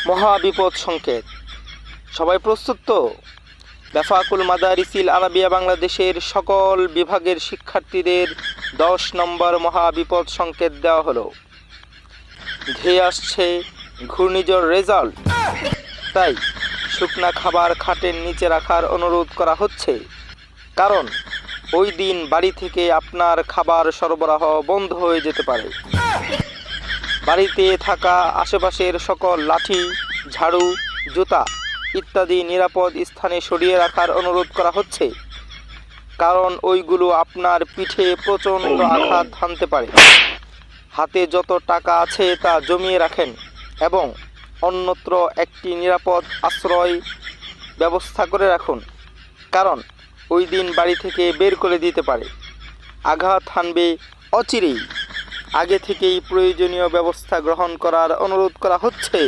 মহাবিপদ সংকেত। সবাই প্রস্তুত তো? বেফাকুল মাদারিসিল আরাবিয়া বাংলাদেশের সকল বিভাগের শিক্ষার্থীদের 10 নম্বর মহাবিপদ সংকেত দেওয়া হলো। ধেয়ে আসছে ঘূর্ণিঝড় রেজাল্ট, তাই শুকনা খাবার খাটের নিচে রাখার অনুরোধ করা হচ্ছে, কারণ ওই দিন বাড়ি থেকে আপনার খাবার সরবরাহ বন্ধ হয়ে যেতে পারে। বাড়িতে থাকা আশেপাশের সকল লাঠি, ঝাড়ু, জুতা ইত্যাদি নিরাপদ স্থানে সরিয়ে রাখার অনুরোধ করা হচ্ছে, কারণ ওইগুলো আপনার পিঠে প্রচণ্ড আঘাত হানতে পারে। হাতে যত টাকা আছে তা জমিয়ে রাখেন এবং অন্যত্র একটি নিরাপদ আশ্রয় ব্যবস্থা করে রাখুন, কারণ ওই দিন বাড়ি থেকে বের করে দিতে পারে। আঘাত হানবে অচিরেই, আগে থেকেই প্রয়োজনীয় ব্যবস্থা গ্রহণ করার অনুরোধ করা হচ্ছে।